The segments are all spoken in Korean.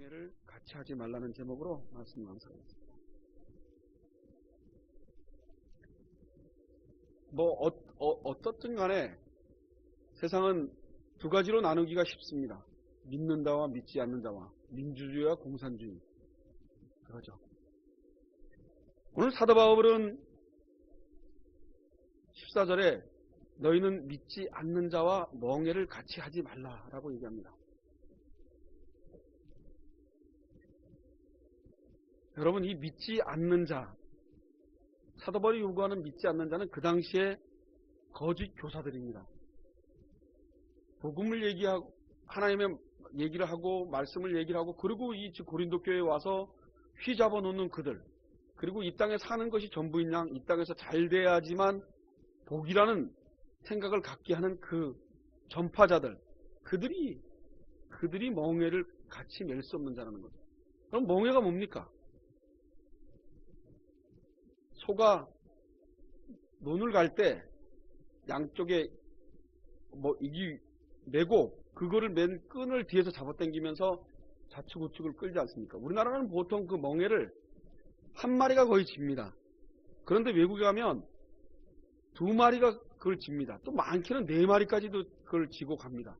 멍해를 같이 하지 말라는 제목으로 말씀 나누겠습니다. 어떻든 간에 세상은 두 가지로 나누기가 쉽습니다. 믿는 자와 믿지 않는 자와 민주주의와 공산주의. 그러죠. 오늘 사도 바울은 14절에 너희는 믿지 않는 자와 멍해를 같이 하지 말라라고 얘기합니다. 여러분, 이 믿지 않는 자, 사도 바울이 요구하는 믿지 않는 자는 그 당시에 거짓 교사들입니다. 복음을 얘기하고 하나님의 얘기를 하고 말씀을 얘기를 하고 그리고 이 고린도 교회에 와서 휘잡아 놓는 그들, 그리고 이 땅에 사는 것이 전부인 양, 이 땅에서 잘 돼야지만 복이라는 생각을 갖게 하는 그 전파자들, 그들이 멍해를 같이 맬 수 없는 자라는 거죠. 그럼 멍해가 뭡니까? 소가 논을 갈 때 양쪽에 이기 메고 그거를 맨 끈을 뒤에서 잡아당기면서 좌측 우측을 끌지 않습니까? 우리나라는 보통 그 멍해를 한 마리가 거의 집니다. 그런데 외국에 가면 두 마리가 그걸 집니다. 또 많게는 네 마리까지도 그걸 지고 갑니다.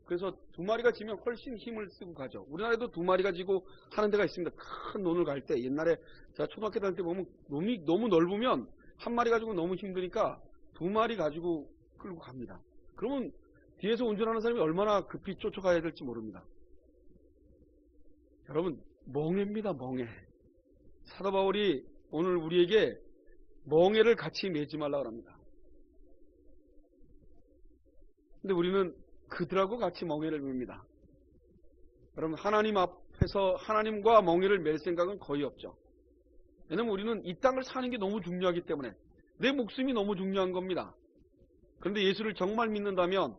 그래서 두 마리가 지면 훨씬 힘을 쓰고 가죠. 우리나라에도 두 마리가 지고 하는 데가 있습니다. 큰 논을 갈 때 옛날에 제가 초등학교 다닐 때 보면 논이 너무 넓으면 한 마리 가지고 너무 힘드니까 두 마리 가지고 끌고 갑니다. 그러면 뒤에서 운전하는 사람이 얼마나 급히 쫓아가야 될지 모릅니다. 여러분, 멍해입니다. 멍해. 사도 바울이 오늘 우리에게 멍해를 같이 매지 말라고 합니다. 근데 우리는 그들하고 같이 멍해를 맵니다. 여러분, 하나님 앞에서 하나님과 멍해를 맬 생각은 거의 없죠. 왜냐면 우리는 이 땅을 사는 게 너무 중요하기 때문에 내 목숨이 너무 중요한 겁니다. 그런데 예수를 정말 믿는다면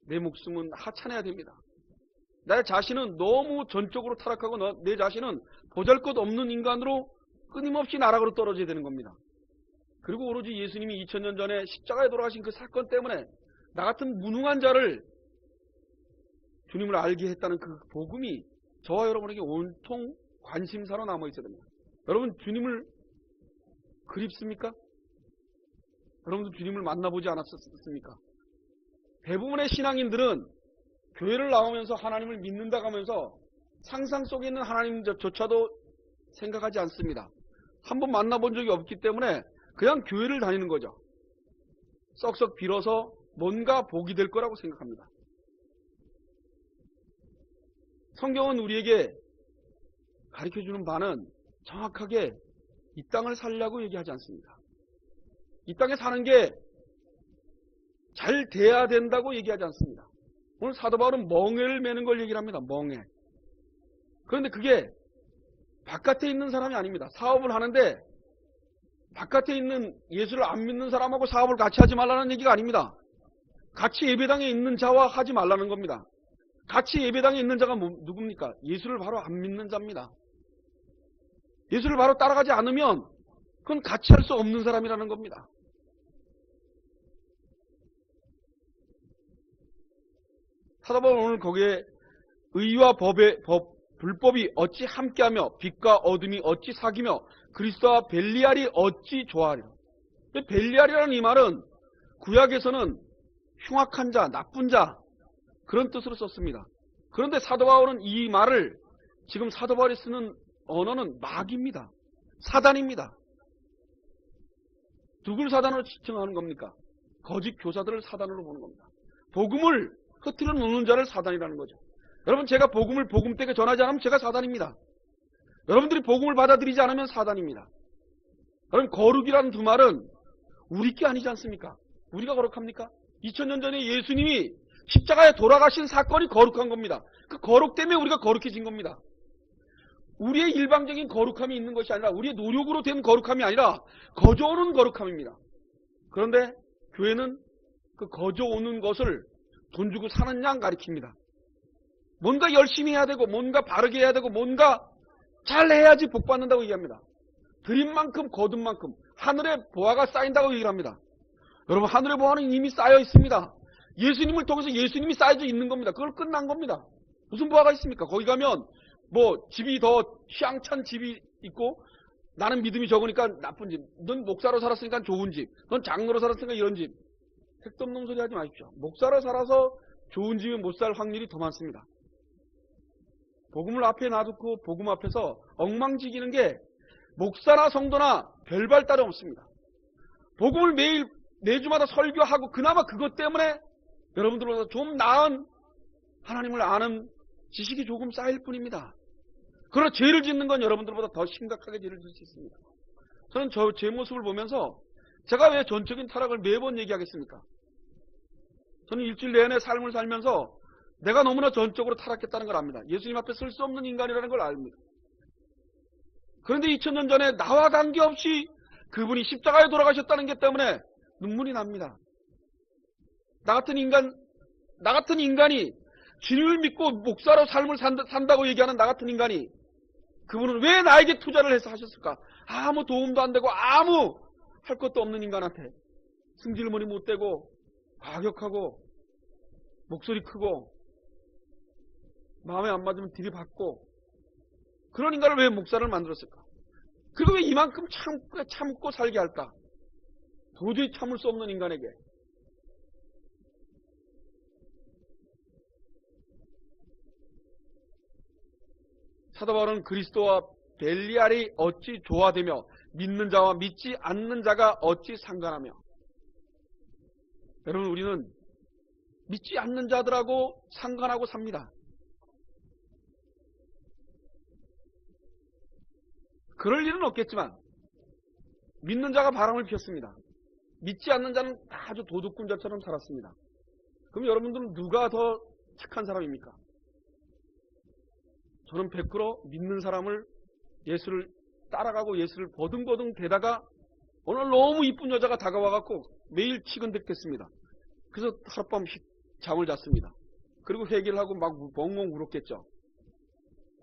내 목숨은 하찮아야 됩니다. 내 자신은 너무 전적으로 타락하고 내 자신은 보잘것없는 인간으로 끊임없이 나락으로 떨어져야 되는 겁니다. 그리고 오로지 예수님이 2000년 전에 십자가에 돌아가신 그 사건 때문에 나 같은 무능한 자를 주님을 알게 했다는 그 복음이 저와 여러분에게 온통 관심사로 남아있어야 됩니다. 여러분, 주님을 그립습니까? 여러분도 주님을 만나보지 않았습니까? 대부분의 신앙인들은 교회를 나오면서 하나님을 믿는다고 하면서 상상 속에 있는 하나님조차도 생각하지 않습니다. 한번 만나본 적이 없기 때문에 그냥 교회를 다니는 거죠. 썩썩 빌어서 뭔가 복이 될 거라고 생각합니다. 성경은 우리에게 가르쳐주는 바는 정확하게 이 땅을 살려고 얘기하지 않습니다. 이 땅에 사는 게 잘 돼야 된다고 얘기하지 않습니다. 오늘 사도 바울은 멍해를 매는 걸 얘기를 합니다. 멍해. 그런데 그게 바깥에 있는 사람이 아닙니다. 사업을 하는데 바깥에 있는 예수를 안 믿는 사람하고 사업을 같이 하지 말라는 얘기가 아닙니다. 같이 예배당에 있는 자와 하지 말라는 겁니다. 같이 예배당에 있는 자가 누굽니까? 예수를 바로 안 믿는 자입니다. 예수를 바로 따라가지 않으면 그건 같이 할 수 없는 사람이라는 겁니다. 사도 바울은 오늘 거기에 의와 불법이 어찌 함께하며 빛과 어둠이 어찌 사귀며 그리스도와 벨리알이 어찌 좋아하리라. 벨리알이라는 이 말은 구약에서는 흉악한 자, 나쁜 자 그런 뜻으로 썼습니다. 그런데 사도 바울은 이 말을 지금 사도 바울이 쓰는 언어는 마귀입니다. 사단입니다. 누굴 사단으로 지칭하는 겁니까? 거짓 교사들을 사단으로 보는 겁니다. 복음을 흐트러 놓는 자를 사단이라는 거죠. 여러분, 제가 복음을 복음되게 전하지 않으면 제가 사단입니다. 여러분들이 복음을 받아들이지 않으면 사단입니다. 여러분, 거룩이라는 두 말은 우리 게 아니지 않습니까? 우리가 거룩합니까? 2000년 전에 예수님이 십자가에 돌아가신 사건이 거룩한 겁니다. 그 거룩 때문에 우리가 거룩해진 겁니다. 우리의 일방적인 거룩함이 있는 것이 아니라 우리의 노력으로 된 거룩함이 아니라 거저오는 거룩함입니다. 그런데 교회는 그 거저오는 것을 돈 주고 사는 양 가리킵니다. 뭔가 열심히 해야 되고 뭔가 바르게 해야 되고 뭔가 잘 해야지 복 받는다고 얘기합니다. 드린 만큼 거둔 만큼 하늘에 보화가 쌓인다고 얘기를 합니다. 여러분, 하늘의 보화는 이미 쌓여 있습니다. 예수님을 통해서 예수님이 쌓여져 있는 겁니다. 그걸 끝난 겁니다. 무슨 보화가 있습니까? 거기 가면 뭐 집이 더 휘황찬 집이 있고 나는 믿음이 적으니까 나쁜 집, 넌 목사로 살았으니까 좋은 집, 넌 장로로 살았으니까 이런 집. 택도 없는 소리 하지 마십시오. 목사로 살아서 좋은 집에 못 살 확률이 더 많습니다. 복음을 앞에 놔두고 복음 앞에서 엉망지기는 게 목사나 성도나 별발 따름 없습니다. 복음을 매주마다 설교하고 그나마 그것 때문에 여러분들보다 좀 나은 하나님을 아는 지식이 조금 쌓일 뿐입니다. 그러나 죄를 짓는 건 여러분들보다 더 심각하게 죄를 짓을 수 있습니다. 저는 제 모습을 보면서 제가 왜 전적인 타락을 매번 얘기하겠습니까? 저는 일주일 내내 삶을 살면서 내가 너무나 전적으로 타락했다는 걸 압니다. 예수님 앞에 설 수 없는 인간이라는 걸 압니다. 그런데 2000년 전에 나와 관계없이 그분이 십자가에 돌아가셨다는 게 때문에 눈물이 납니다. 나 같은 인간이 주님을 믿고 목사로 삶을 산다고 얘기하는 나 같은 인간이 그분은 왜 나에게 투자를 해서 하셨을까? 아무 도움도 안 되고 아무 할 것도 없는 인간한테 승질머리 못되고 과격하고 목소리 크고 마음에 안 맞으면 들이받고 그런 인간을 왜 목사를 만들었을까? 그리고 왜 이만큼 참고 살게 할까? 도저히 참을 수 없는 인간에게. 사도 바울은 그리스도와 벨리알이 어찌 조화되며 믿는 자와 믿지 않는 자가 어찌 상관하며. 여러분, 우리는 믿지 않는 자들하고 상관하고 삽니다. 그럴 일은 없겠지만 믿는 자가 바람을 피웠습니다. 믿지 않는 자는 아주 도둑꾼자처럼 살았습니다. 그럼 여러분들은 누가 더 착한 사람입니까? 저는 100% 믿는 사람을 예수를 따라가고 예수를 버둥버둥 대다가 오늘 너무 이쁜 여자가 다가와갖고 매일 치근댔겠습니다. 그래서 하룻밤 잠을 잤습니다. 그리고 회개를 하고 막 멍멍 울었겠죠.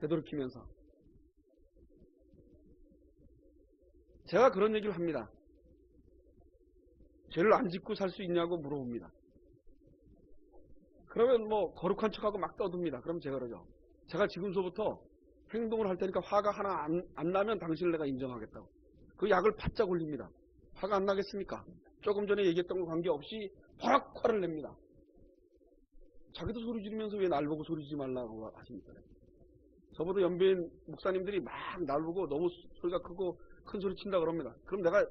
되돌이키면서. 제가 그런 얘기를 합니다. 죄를 안 짓고 살 수 있냐고 물어봅니다. 그러면 뭐 거룩한 척하고 막 떠듭니다. 그럼 제가 그러죠. 제가 지금서부터 행동을 할 테니까 화가 하나 안 나면 당신을 내가 인정하겠다고. 그 약을 바짝 올립니다. 화가 안 나겠습니까? 조금 전에 얘기했던 거 관계없이 버럭 화를 냅니다. 자기도 소리 지르면서 왜 날 보고 소리 지르지 말라고 하십니까? 저보다 연배인 목사님들이 막 날 보고 너무 소리가 크고 큰 소리 친다 그럽니다. 그럼 내가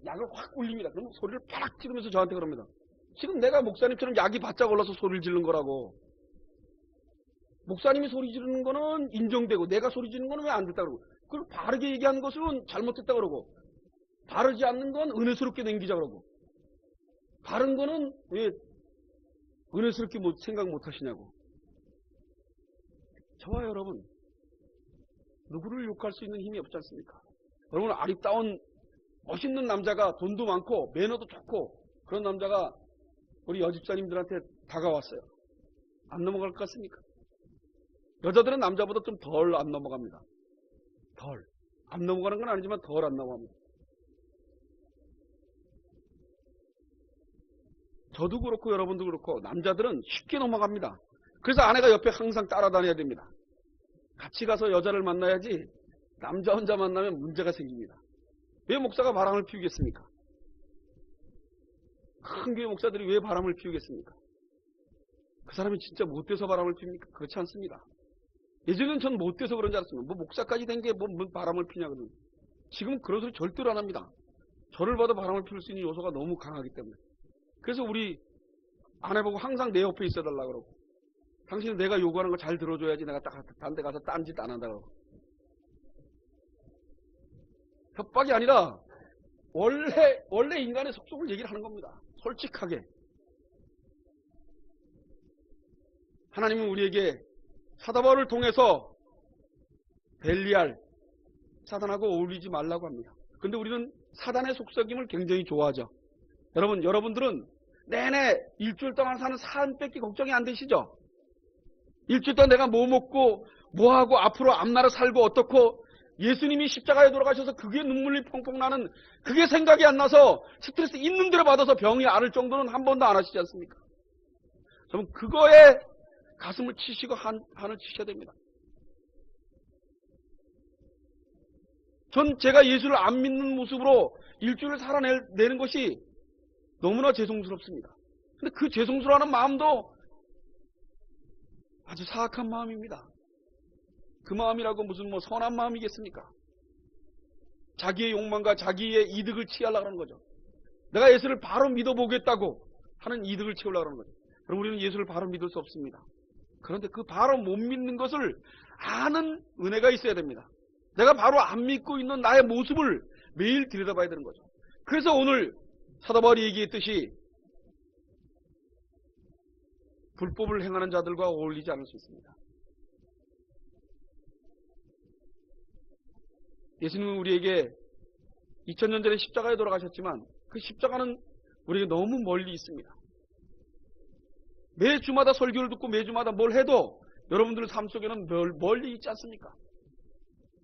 약을 확 올립니다. 그럼 소리를 팍 지르면서 저한테 그럽니다. 지금 내가 목사님처럼 약이 바짝 올라서 소리를 지르는 거라고. 목사님이 소리 지르는 거는 인정되고 내가 소리 지르는 거는 왜 안 됐다 그러고. 그리고 바르게 얘기하는 것은 잘못됐다 그러고. 바르지 않는 건 은혜스럽게 남기자 그러고. 바른 거는 왜 은혜스럽게 생각 못 하시냐고. 저와 여러분, 누구를 욕할 수 있는 힘이 없지 않습니까? 여러분, 아리따운 멋있는 남자가 돈도 많고 매너도 좋고 그런 남자가 우리 여집사님들한테 다가왔어요. 안 넘어갈 것 같습니까? 여자들은 남자보다 좀 덜 안 넘어갑니다. 덜. 안 넘어가는 건 아니지만 덜 안 넘어갑니다. 저도 그렇고 여러분도 그렇고 남자들은 쉽게 넘어갑니다. 그래서 아내가 옆에 항상 따라다녀야 됩니다. 같이 가서 여자를 만나야지 남자 혼자 만나면 문제가 생깁니다. 왜 목사가 바람을 피우겠습니까? 큰 교회 목사들이 왜 바람을 피우겠습니까? 그 사람이 진짜 못돼서 바람을 피웁니까? 그렇지 않습니다. 예전엔 전 못돼서 그런 줄 알았습니다. 뭐 목사까지 된 게 뭐 바람을 피냐거든요. 지금은 그런 소리 절대로 안 합니다. 저를 봐도 바람을 피울 수 있는 요소가 너무 강하기 때문에. 그래서 우리 아내 보고 항상 내 옆에 있어 달라고 그러고, 당신은 내가 요구하는 거 잘 들어줘야지 내가 딱 다른 데 가서 딴 짓 안 한다고. 협박이 아니라 원래 인간의 속성을 얘기를 하는 겁니다. 솔직하게. 하나님은 우리에게 사도 바울을 통해서 벨리알, 사단하고 어울리지 말라고 합니다. 근데 우리는 사단의 속삭임을 굉장히 좋아하죠. 여러분들은 내내 일주일 동안 사는 삶 뺏기 걱정이 안 되시죠? 일주일 동안 내가 뭐 먹고 뭐 하고 앞으로 앞날을 살고 어떻고, 예수님이 십자가에 돌아가셔서 그게 눈물이 펑펑 나는 그게 생각이 안 나서 스트레스 있는 대로 받아서 병이 앓을 정도는 한 번도 안 하시지 않습니까? 그럼 그거에 가슴을 치시고 한을 치셔야 됩니다. 전 제가 예수를 안 믿는 모습으로 일주일을 살아내는 것이 너무나 죄송스럽습니다. 근데 그 죄송스러워하는 마음도 아주 사악한 마음입니다. 그 마음이라고 무슨 뭐 선한 마음이겠습니까? 자기의 욕망과 자기의 이득을 취하려고 하는 거죠. 내가 예수를 바로 믿어보겠다고 하는 이득을 채우려고 하는 거죠. 그럼 우리는 예수를 바로 믿을 수 없습니다. 그런데 그 바로 못 믿는 것을 아는 은혜가 있어야 됩니다. 내가 바로 안 믿고 있는 나의 모습을 매일 들여다봐야 되는 거죠. 그래서 오늘 사도 바울이 얘기했듯이 불법을 행하는 자들과 어울리지 않을 수 있습니다. 예수님은 우리에게 2000년 전에 십자가에 돌아가셨지만 그 십자가는 우리에게 너무 멀리 있습니다. 매주마다 설교를 듣고 매주마다 뭘 해도 여러분들 삶 속에는 멀리 있지 않습니까?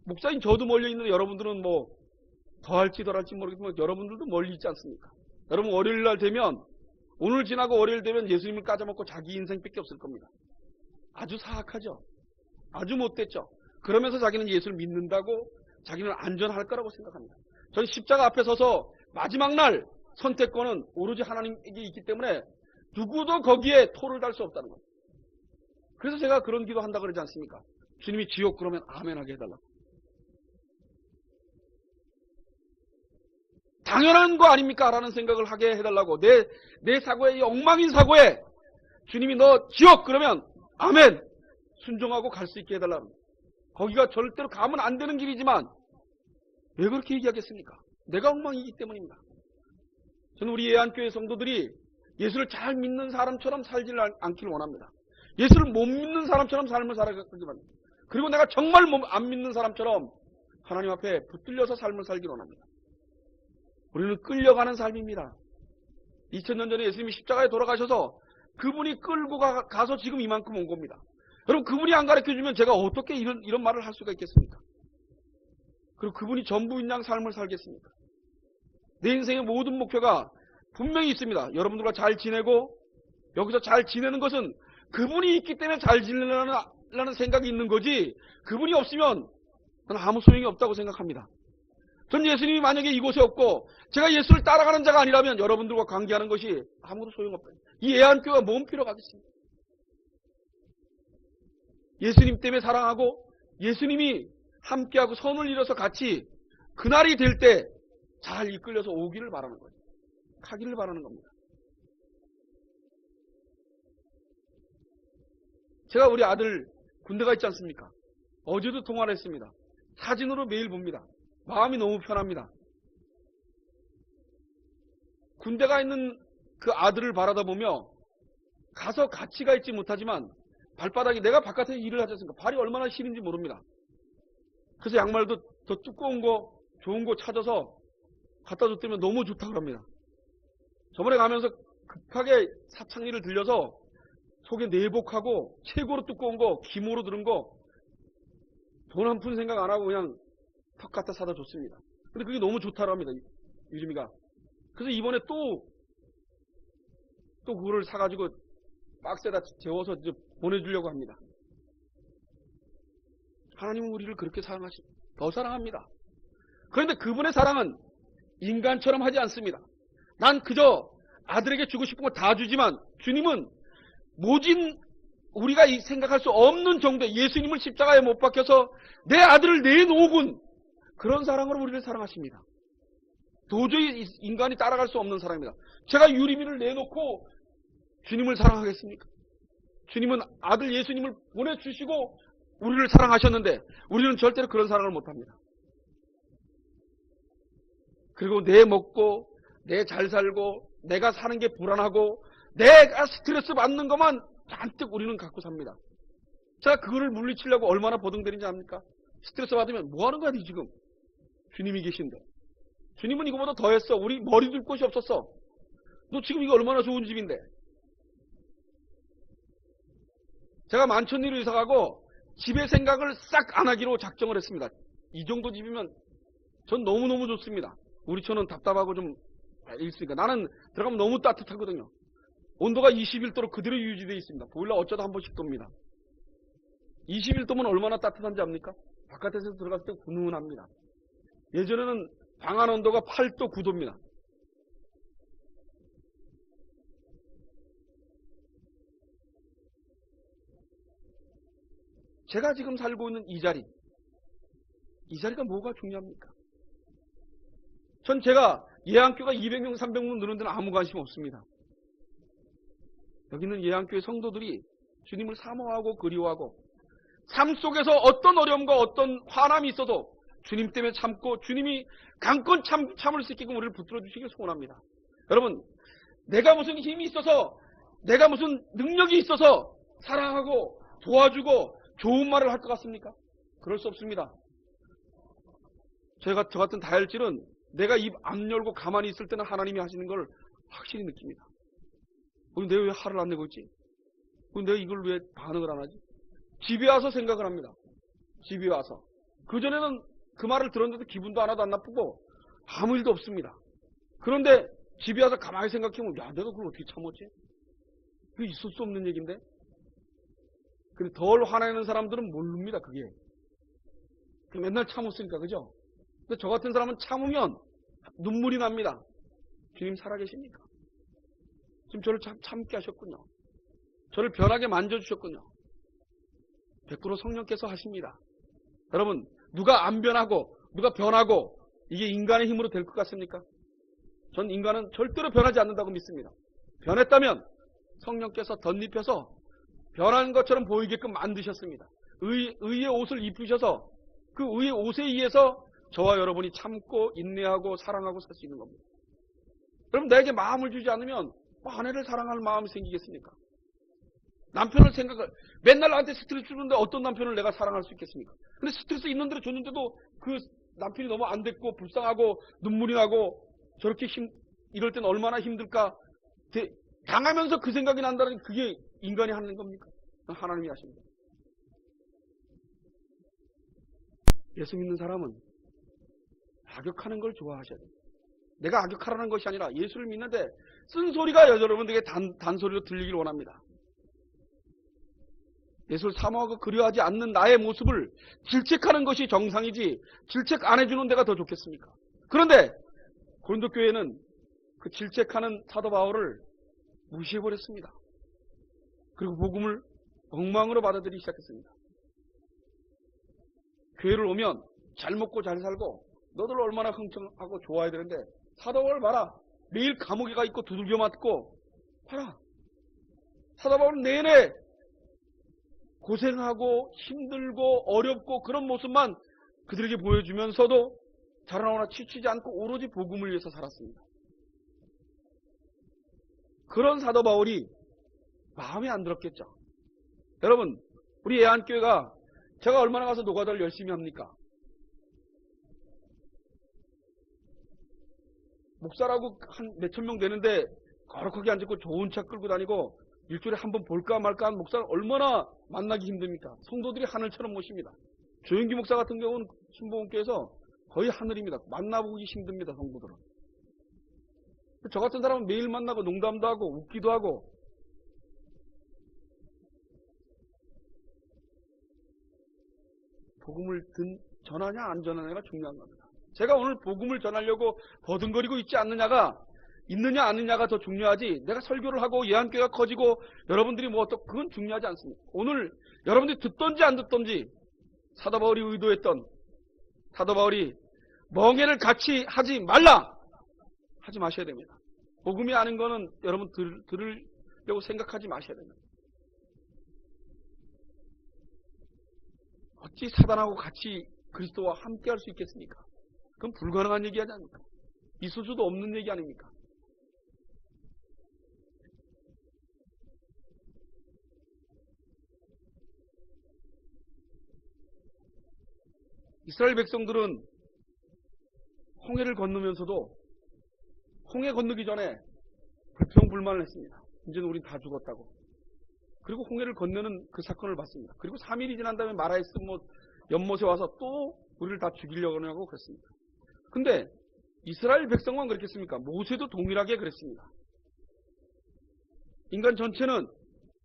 목사님 저도 멀리 있는데 여러분들은 뭐 더할지 덜할지 모르겠지만 여러분들도 멀리 있지 않습니까? 여러분 월요일 날 되면 오늘 지나고 월요일 되면 예수님을 까져먹고 자기 인생밖에 없을 겁니다. 아주 사악하죠. 아주 못됐죠. 그러면서 자기는 예수를 믿는다고 자기는 안전할 거라고 생각합니다. 전 십자가 앞에 서서 마지막 날 선택권은 오로지 하나님에게 있기 때문에 누구도 거기에 토를 달 수 없다는 거예요. 그래서 제가 그런 기도 한다 그러지 않습니까? 주님이 지옥 그러면 아멘 하게 해달라고. 당연한 거 아닙니까? 라는 생각을 하게 해달라고. 내 사고에, 이 엉망인 사고에 주님이 너 지옥 그러면 아멘 순종하고 갈 수 있게 해달라는 거예요. 거기가 절대로 가면 안 되는 길이지만 왜 그렇게 얘기하겠습니까? 내가 엉망이기 때문입니다. 저는 우리 예안교회 성도들이 예수를 잘 믿는 사람처럼 살지를 않기를 원합니다. 예수를 못 믿는 사람처럼 삶을 살아가기 바랍니다. 그리고 내가 정말 안 믿는 사람처럼 하나님 앞에 붙들려서 삶을 살기를 원합니다. 우리는 끌려가는 삶입니다. 2000년 전에 예수님이 십자가에 돌아가셔서 그분이 끌고 가서 지금 이만큼 온 겁니다. 여러분 그분이 안 가르쳐주면 제가 어떻게 이런 말을 할 수가 있겠습니까? 그리고 그분이 전부인 양 삶을 살겠습니까? 내 인생의 모든 목표가 분명히 있습니다. 여러분들과 잘 지내고 여기서 잘 지내는 것은 그분이 있기 때문에 잘 지내려는 생각이 있는 거지 그분이 없으면 저는 아무 소용이 없다고 생각합니다. 전 예수님이 만약에 이곳에 없고 제가 예수를 따라가는 자가 아니라면 여러분들과 관계하는 것이 아무도 소용없다. 이 애안교회가 뭔 필요가 있겠습니까? 예수님 때문에 사랑하고 예수님이 함께하고 선을 이뤄서 같이 그날이 될 때 잘 이끌려서 오기를 바라는 거예요. 가기를 바라는 겁니다. 제가 우리 아들 군대가 있지 않습니까? 어제도 통화를 했습니다. 사진으로 매일 봅니다. 마음이 너무 편합니다. 군대가 있는 그 아들을 바라다 보며 가서 같이 가 있지 못하지만 발바닥이 내가 바깥에서 일을 하지 않습니까? 발이 얼마나 시린지 모릅니다. 그래서 양말도 더 두꺼운 거 좋은 거 찾아서 갖다 줬더니 너무 좋다고 합니다. 저번에 가면서 급하게 사창리를 들려서 속에 내복하고 최고로 두꺼운 거 기모로 들은 거 돈 한 푼 생각 안 하고 그냥 턱 갖다 사다 줬습니다. 근데 그게 너무 좋다고 합니다. 유림이가. 그래서 이번에 또 그거를 사가지고 박스에다 재워서 이제 보내주려고 합니다. 하나님은 우리를 그렇게 사랑하십니다. 더 사랑합니다. 그런데 그분의 사랑은 인간처럼 하지 않습니다. 난 그저 아들에게 주고 싶은 거 다 주지만 주님은 모진 우리가 생각할 수 없는 정도의 예수님을 십자가에 못 박혀서 내 아들을 내놓은 그런 사랑으로 우리를 사랑하십니다. 도저히 인간이 따라갈 수 없는 사랑입니다. 제가 유리미를 내놓고 주님을 사랑하겠습니까? 주님은 아들 예수님을 보내주시고 우리를 사랑하셨는데 우리는 절대로 그런 사랑을 못합니다. 그리고 내 먹고 내 잘 살고 내가 사는 게 불안하고 내가 스트레스 받는 것만 잔뜩 우리는 갖고 삽니다. 제가 그거를 물리치려고 얼마나 버둥대는지 압니까? 스트레스 받으면 뭐 하는 거야 니 지금? 주님이 계신데. 주님은 이거보다 더 했어. 우리 머리 둘 곳이 없었어. 너 지금 이거 얼마나 좋은 집인데. 제가 만천리로 이사가고 집의 생각을 싹 안 하기로 작정을 했습니다. 이 정도 집이면 전 너무너무 좋습니다. 우리처럼 답답하고 좀 있으니까. 나는 들어가면 너무 따뜻하거든요. 온도가 21도로 그대로 유지되어 있습니다. 보일러 어쩌다 한 번씩 돕니다. 21도면 얼마나 따뜻한지 압니까? 바깥에서 들어갔을 때 훈훈합니다. 예전에는 방안 온도가 8도, 9도입니다. 제가 지금 살고 있는 이 자리가 뭐가 중요합니까? 전 제가 예안교가 200명, 300명 느는 데는 아무 관심 없습니다. 여기는 예안교회 성도들이 주님을 사모하고 그리워하고 삶 속에서 어떤 어려움과 어떤 화남이 있어도 주님 때문에 참고 주님이 강권 참을 수 있게끔 우리를 붙들어 주시길 소원합니다. 여러분, 내가 무슨 힘이 있어서, 내가 무슨 능력이 있어서 사랑하고 도와주고 좋은 말을 할 것 같습니까? 그럴 수 없습니다. 저 같은 다혈질은 내가 입 안 열고 가만히 있을 때는 하나님이 하시는 걸 확실히 느낍니다. 내가 왜 화를 안 내고 있지? 내가 이걸 왜 반응을 안 하지? 집에 와서 생각을 합니다. 집에 와서. 그전에는 그 말을 들었는데도 기분도 하나도 안 나쁘고 아무 일도 없습니다. 그런데 집에 와서 가만히 생각해보면, 야, 내가 그걸 어떻게 참았지? 그게 있을 수 없는 얘기인데? 근데 덜 화내는 사람들은 모릅니다, 그게. 맨날 참았으니까, 그죠? 근데 저 같은 사람은 참으면 눈물이 납니다. 주님 살아계십니까? 지금 저를 참게 하셨군요. 저를 변하게 만져주셨군요. 100% 성령께서 하십니다. 여러분, 누가 안 변하고 누가 변하고 이게 인간의 힘으로 될 것 같습니까? 전 인간은 절대로 변하지 않는다고 믿습니다. 변했다면 성령께서 덧입혀서 변한 것처럼 보이게끔 만드셨습니다. 의의 옷을 입으셔서 그 의의 옷에 의해서 저와 여러분이 참고 인내하고 사랑하고 살 수 있는 겁니다. 여러분, 나에게 마음을 주지 않으면 아내를 사랑할 마음이 생기겠습니까? 남편을 맨날 나한테 스트레스 주는데 어떤 남편을 내가 사랑할 수 있겠습니까? 근데 스트레스 있는 대로 줬는데도 그 남편이 너무 안 됐고 불쌍하고 눈물이 나고 저렇게 이럴 땐 얼마나 힘들까? 당하면서 그 생각이 난다는 그게 인간이 하는 겁니까? 하나님이 하십니다. 예수 믿는 사람은 악역하는 걸 좋아하셔야 됩니다. 내가 악역하라는 것이 아니라 예수를 믿는데 쓴소리가 여러분들에게 단소리로 들리길 원합니다. 예수를 사모하고 그리워하지 않는 나의 모습을 질책하는 것이 정상이지 질책 안 해주는 데가 더 좋겠습니까? 그런데 고린도 교회는 그 질책하는 사도 바울을 무시해버렸습니다. 그리고 복음을 엉망으로 받아들이기 시작했습니다. 교회를 오면 잘 먹고 잘 살고 너들 얼마나 흥청하고 좋아야 되는데 사도 바울 봐라. 매일 감옥에 가 있고 두들겨 맞고 봐라. 사도 바울은 내내 고생하고 힘들고 어렵고 그런 모습만 그들에게 보여주면서도 자라나거나 치치지 않고 오로지 복음을 위해서 살았습니다. 그런 사도 바울이 마음에 안 들었겠죠. 여러분, 우리 예안교회가 제가 얼마나 가서 노가다를 열심히 합니까? 목사라고 한 몇천 명 되는데 거룩하게 앉고 좋은 차 끌고 다니고 일주일에 한 번 볼까 말까 하는 목사를 얼마나 만나기 힘듭니까? 성도들이 하늘처럼 모십니다. 조영기 목사 같은 경우는 신봉교에서 거의 하늘입니다. 만나보기 힘듭니다, 성도들은. 저 같은 사람은 매일 만나고 농담도 하고 웃기도 하고 복음을 전하냐 안 전하냐가 중요한 겁니다. 제가 오늘 복음을 전하려고 버둥거리고 있지 않느냐가 있느냐 아느냐가 더 중요하지 내가 설교를 하고 예안교회가 커지고 여러분들이 뭐 어떻고 그건 중요하지 않습니다. 오늘 여러분들이 듣던지 안 듣던지 사도 바울이 의도했던 사도 바울이 멍해를 같이 하지 말라 하지 마셔야 됩니다. 복음이 아닌 거는 여러분 들으려고 생각하지 마셔야 됩니다. 어찌 사단하고 같이 그리스도와 함께 할 수 있겠습니까? 그건 불가능한 얘기 아닙니까? 있을 수도 없는 얘기 아닙니까? 이스라엘 백성들은 홍해를 건너면서도 홍해 건너기 전에 불평불만을 했습니다. 이제는 우린 다 죽었다고. 그리고 홍해를 건너는 그 사건을 봤습니다. 그리고 3일이 지난 다음에 마라에스 연못에 와서 또 우리를 다 죽이려고 하냐고 그랬습니다. 근데 이스라엘 백성만 그랬겠습니까? 모세도 동일하게 그랬습니다. 인간 전체는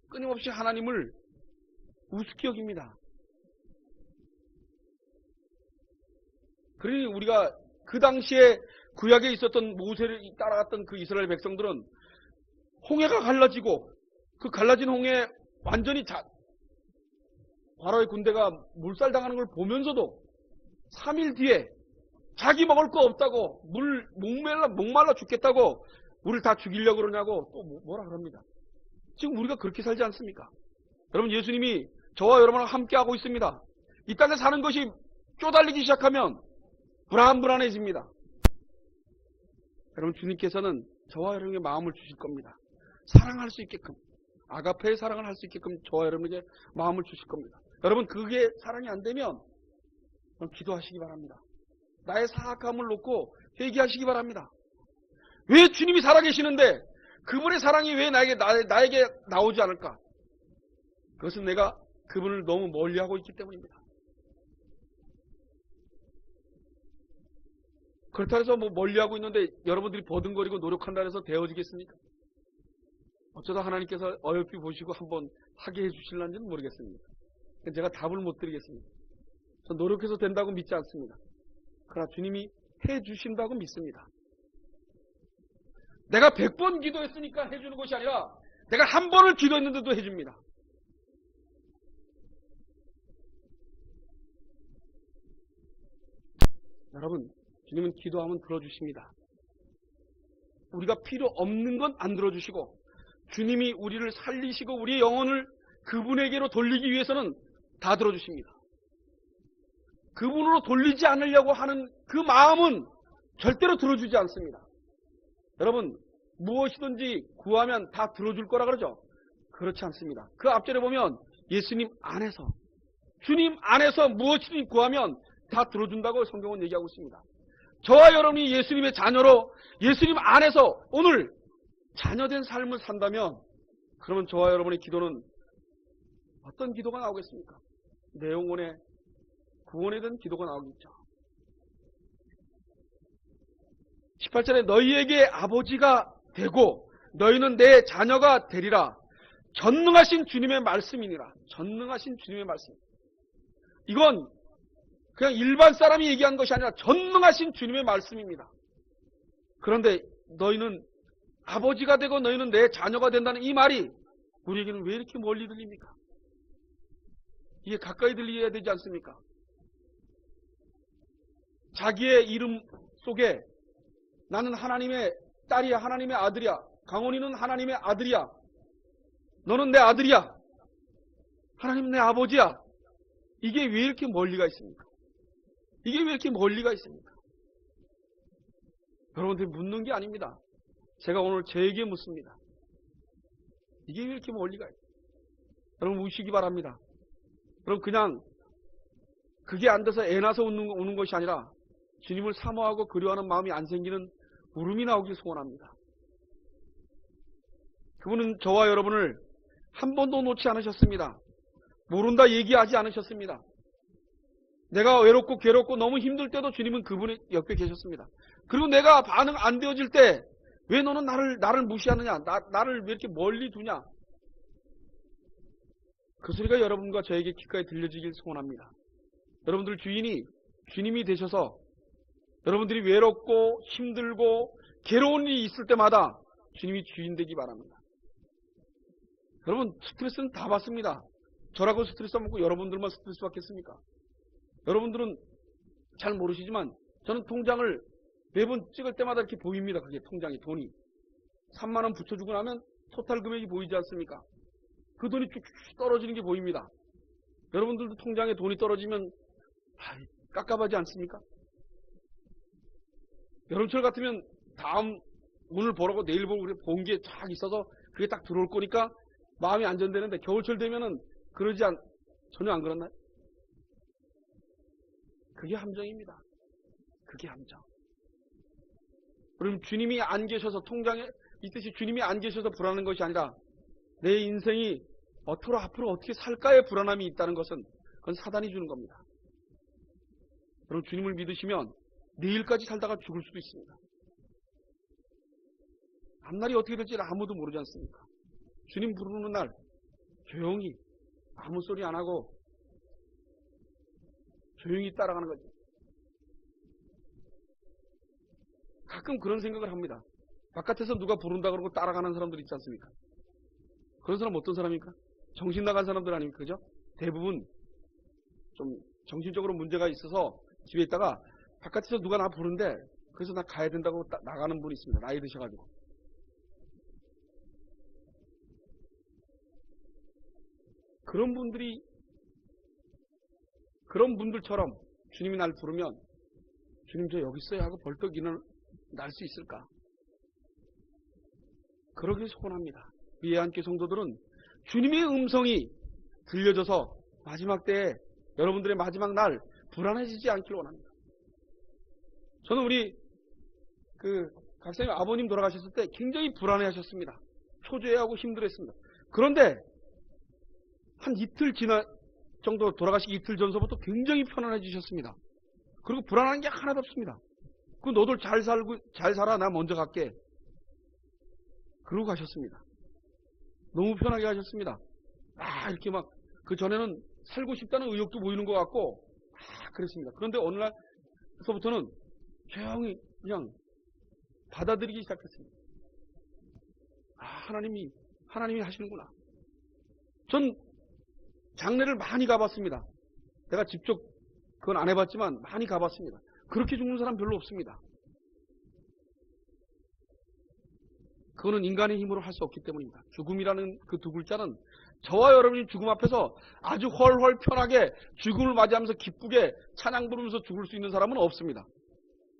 끊임없이 하나님을 우습게 여깁니다. 그러니 우리가 그 당시에 구약에 있었던 모세를 따라갔던 그 이스라엘 백성들은 홍해가 갈라지고 그 갈라진 홍해 완전히 바로의 군대가 물살당하는 걸 보면서도 3일 뒤에 자기 먹을 거 없다고 목말라 죽겠다고 우리를 다 죽이려고 그러냐고 또 뭐라 그럽니다. 지금 우리가 그렇게 살지 않습니까? 여러분, 예수님이 저와 여러분과 함께하고 있습니다. 이 땅에 사는 것이 쪼달리기 시작하면 불안해집니다. 여러분, 주님께서는 저와 여러분에게 마음을 주실 겁니다. 사랑할 수 있게끔, 아가페의 사랑을 할 수 있게끔 저와 여러분에게 마음을 주실 겁니다. 여러분, 그게 사랑이 안 되면 기도하시기 바랍니다. 나의 사악함을 놓고 회개하시기 바랍니다. 왜 주님이 살아계시는데 그분의 사랑이 왜 나에게 나오지 않을까? 그것은 내가 그분을 너무 멀리하고 있기 때문입니다. 그렇다 해서 멀리하고 있는데 여러분들이 버둥거리고 노력한다 해서 되어지겠습니까? 어쩌다 하나님께서 어여삐 보시고 한번 하게 해주실는지는 모르겠습니다. 제가 답을 못 드리겠습니다. 전 노력해서 된다고 믿지 않습니다. 그러나 주님이 해주신다고 믿습니다. 내가 100번 기도했으니까 해주는 것이 아니라 내가 한 번을 기도했는데도 해줍니다. 여러분, 주님은 기도하면 들어주십니다. 우리가 필요 없는 건 안 들어주시고 주님이 우리를 살리시고 우리의 영혼을 그분에게로 돌리기 위해서는 다 들어주십니다. 그분으로 돌리지 않으려고 하는 그 마음은 절대로 들어주지 않습니다. 여러분, 무엇이든지 구하면 다 들어줄 거라 그러죠? 그렇지 않습니다. 그 앞절에 보면 예수님 안에서, 주님 안에서 무엇이든지 구하면 다 들어준다고 성경은 얘기하고 있습니다. 저와 여러분이 예수님의 자녀로 예수님 안에서 오늘 자녀된 삶을 산다면 그러면 저와 여러분의 기도는 어떤 기도가 나오겠습니까? 내 영혼의 구원에 대한 기도가 나오겠죠. 18절에 너희에게 아버지가 되고 너희는 내 자녀가 되리라. 전능하신 주님의 말씀이니라. 전능하신 주님의 말씀. 이건 그냥 일반 사람이 얘기한 것이 아니라 전능하신 주님의 말씀입니다. 그런데 너희는 아버지가 되고 너희는 내 자녀가 된다는 이 말이 우리에게는 왜 이렇게 멀리 들립니까? 이게 가까이 들려야 되지 않습니까? 자기의 이름 속에 나는 하나님의 딸이야, 하나님의 아들이야, 강원이는 하나님의 아들이야, 너는 내 아들이야, 하나님 내 아버지야. 이게 왜 이렇게 멀리가 있습니까? 이게 왜 이렇게 멀리가 있습니까? 여러분들이 묻는 게 아닙니다. 제가 오늘 저에게 묻습니다. 이게 왜 이렇게 멀리가 있습니까? 여러분 우시기 바랍니다. 그럼 그냥 그게 안 돼서 애 나서 우는 것이 아니라 주님을 사모하고 그리워하는 마음이 안 생기는 울음이 나오길 소원합니다. 그분은 저와 여러분을 한 번도 놓지 않으셨습니다. 모른다 얘기하지 않으셨습니다. 내가 외롭고 괴롭고 너무 힘들 때도 주님은 그분의 옆에 계셨습니다. 그리고 내가 반응 안 되어질 때 왜 너는 나를 무시하느냐, 나를 왜 이렇게 멀리 두냐, 그 소리가 여러분과 저에게 귓가에 들려지길 소원합니다. 여러분들 주인이 주님이 되셔서 여러분들이 외롭고 힘들고 괴로운 일이 있을 때마다 주님이 주인 되기 바랍니다. 여러분 스트레스는 다 받습니다. 저라고 스트레스 안 받고 여러분들만 스트레스 받겠습니까? 여러분들은 잘 모르시지만 저는 통장을 매번 찍을 때마다 이렇게 보입니다. 그게 통장이 돈이 3만 원 붙여주고 나면 토탈 금액이 보이지 않습니까? 그 돈이 쭉쭉 떨어지는 게 보입니다. 여러분들도 통장에 돈이 떨어지면 깝깝하지 않습니까? 여름철 같으면 다음 오늘 보라고 내일 보고 본 게 쫙 있어서 그게 딱 들어올 거니까 마음이 안전되는데 겨울철 되면은 전혀 안 그렇나요? 그게 함정입니다. 그게 함정. 그럼 주님이 안 계셔서 통장에 있듯이 주님이 안 계셔서 불안한 것이 아니라 내 인생이 앞으로 어떻게 살까의 불안함이 있다는 것은 그건 사단이 주는 겁니다. 그럼 주님을 믿으시면 내일까지 살다가 죽을 수도 있습니다. 앞날이 어떻게 될지 아무도 모르지 않습니까? 주님 부르는 날 조용히 아무 소리 안 하고 조용히 따라가는 거죠. 가끔 그런 생각을 합니다. 바깥에서 누가 부른다 그러고 따라가는 사람들 있지 않습니까? 그런 사람 어떤 사람입니까? 정신 나간 사람들 아닙니까? 그죠? 대부분 좀 정신적으로 문제가 있어서 집에 있다가 바깥에서 누가 나 부른데 그래서 나 가야 된다고 나가는 분이 있습니다. 나이 드셔가지고. 그런 분들처럼 주님이 날 부르면 주님 저 여기 있어요 하고 벌떡 일어날 수 있을까? 그러길 소원합니다. 우리 예한교회 성도들은 주님의 음성이 들려져서 마지막 때에 여러분들의 마지막 날 불안해지지 않길 원합니다. 저는 우리 각사님 아버님 돌아가셨을 때 굉장히 불안해하셨습니다. 초조해하고 힘들었습니다. 그런데 한 이틀 정도 돌아가시기 이틀 전서부터 굉장히 편안해지셨습니다. 그리고 불안한 게 하나도 없습니다. 너들 잘 살아 나 먼저 갈게. 그러고 가셨습니다. 너무 편하게 하셨습니다. 이렇게 막 그 전에는 살고 싶다는 의욕도 보이는 것 같고 그랬습니다. 그런데 어느 날서부터는 조용히 그냥 받아들이기 시작했습니다. 하나님이 하시는구나. 전 장례를 많이 가봤습니다. 내가 직접 그건 안 해봤지만 많이 가봤습니다. 그렇게 죽는 사람 별로 없습니다. 그거는 인간의 힘으로 할 수 없기 때문입니다. 죽음이라는 그 두 글자는 저와 여러분이 죽음 앞에서 아주 헐헐 편하게 죽음을 맞이하면서 기쁘게 찬양 부르면서 죽을 수 있는 사람은 없습니다.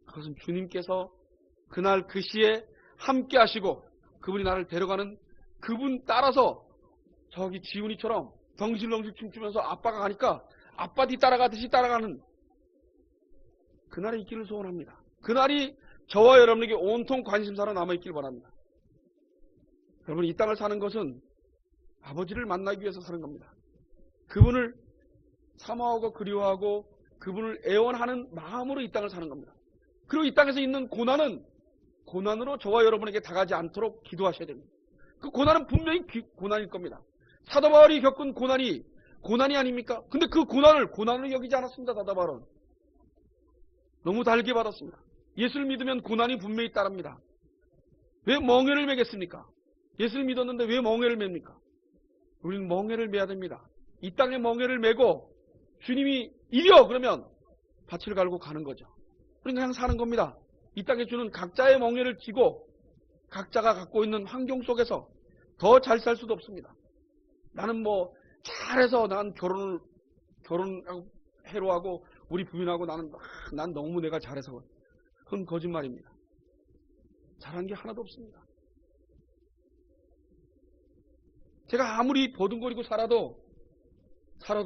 그것은 주님께서 그날 그 시에 함께 하시고 그분이 나를 데려가는 그분 따라서 저기 지훈이처럼 덩실덩실 춤추면서 아빠가 가니까 아빠 뒤 따라가듯이 따라가는 그날이 있기를 소원합니다. 그날이 저와 여러분에게 온통 관심사로 남아있길 바랍니다. 여러분 이 땅을 사는 것은 아버지를 만나기 위해서 사는 겁니다. 그분을 사모하고 그리워하고 그분을 애원하는 마음으로 이 땅을 사는 겁니다. 그리고 이 땅에서 있는 고난은 고난으로 저와 여러분에게 다가지 않도록 기도하셔야 됩니다. 그 고난은 분명히 고난일 겁니다. 사도 바울이 겪은 고난이 아닙니까? 근데 그 고난을 여기지 않았습니다. 사도 바울은 너무 달게 받았습니다. 예수를 믿으면 고난이 분명히 따릅니다. 왜 멍에를 매겠습니까? 예수를 믿었는데 왜 멍에를 맵니까? 우리는 멍에를 매야 됩니다. 이 땅에 멍에를 매고 주님이 이려 그러면 밭을 갈고 가는 거죠. 우리는 그냥 사는 겁니다. 이 땅에 주는 각자의 멍에를 지고 각자가 갖고 있는 환경 속에서 더 잘 살 수도 없습니다. 나는 뭐 잘해서 난 결혼하고 해로하고 우리 부인하고 난 너무 내가 잘해서 그건 거짓말입니다. 잘한 게 하나도 없습니다. 제가 아무리 버둥거리고 살아도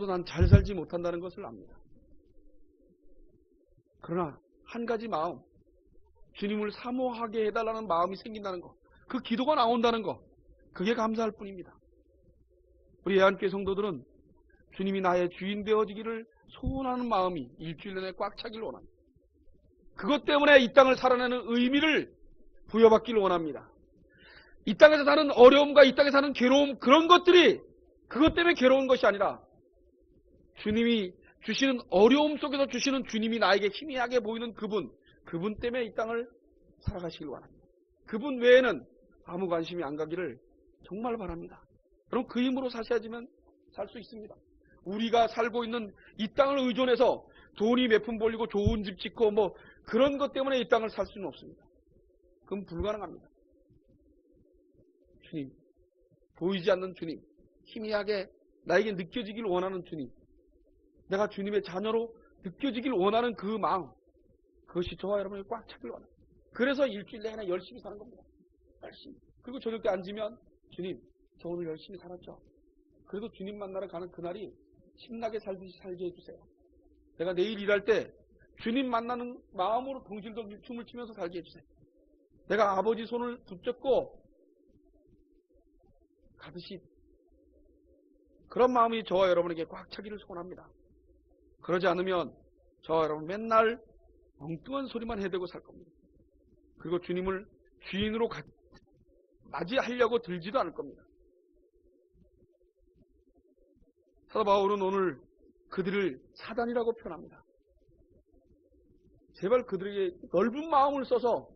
난 잘 살지 못한다는 것을 압니다. 그러나 한 가지 마음, 주님을 사모하게 해달라는 마음이 생긴다는 것, 그 기도가 나온다는 것, 그게 감사할 뿐입니다. 우리 예한교회 성도들은 주님이 나의 주인 되어지기를 소원하는 마음이 일주일 내내 꽉 차기를 원합니다. 그것 때문에 이 땅을 살아내는 의미를 부여받기를 원합니다. 이 땅에서 사는 어려움과 이 땅에 사는 괴로움, 그런 것들이 그것 때문에 괴로운 것이 아니라 주님이 주시는 어려움 속에서 주시는 주님이 나에게 희미하게 보이는 그분 때문에 이 땅을 살아가시길 원합니다. 그분 외에는 아무 관심이 안 가기를 정말 바랍니다. 그럼 그 힘으로 사셔야지만 살 수 있습니다. 우리가 살고 있는 이 땅을 의존해서 돈이 몇 푼 벌리고 좋은 집 짓고 뭐 그런 것 때문에 이 땅을 살 수는 없습니다. 그건 불가능합니다. 주님, 보이지 않는 주님, 희미하게 나에게 느껴지길 원하는 주님, 내가 주님의 자녀로 느껴지길 원하는 그 마음, 그것이 저와 여러분이 꽉 차길 원합니다. 그래서 일주일 내내 열심히 사는 겁니다. 열심히. 그리고 저녁 때 앉으면 주님, 저 오늘 열심히 살았죠. 그래도 주님 만나러 가는 그날이 신나게 살게 해주세요. 내가 내일 일할 때 주님 만나는 마음으로 덩실덩실 춤을 추면서 살게 해주세요. 내가 아버지 손을 붙잡고 가듯이 그런 마음이 저와 여러분에게 꽉 차기를 소원합니다. 그러지 않으면 저와 여러분 맨날 엉뚱한 소리만 해대고 살 겁니다. 그리고 주님을 주인으로 맞이하려고 들지도 않을 겁니다. 사도 바울은 오늘 그들을 사단이라고 표현합니다. 제발 그들에게 넓은 마음을 써서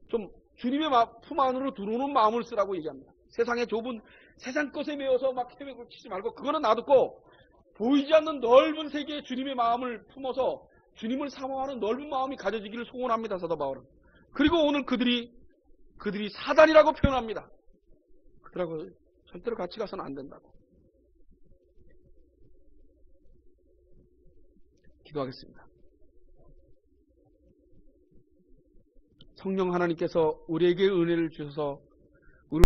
좀 주님의 품 안으로 들어오는 마음을 쓰라고 얘기합니다. 세상의 좁은 세상 것에 매여서 막 헤매고 치지 말고 그거는 놔두고 보이지 않는 넓은 세계에 주님의 마음을 품어서 주님을 사모하는 넓은 마음이 가져지기를 소원합니다. 사도 바울은. 그리고 오늘 그들이 사단이라고 표현합니다. 그들하고 절대로 같이 가서는 안 된다고. 기도하겠습니다. 성령 하나님께서 우리에게 은혜를 주셔서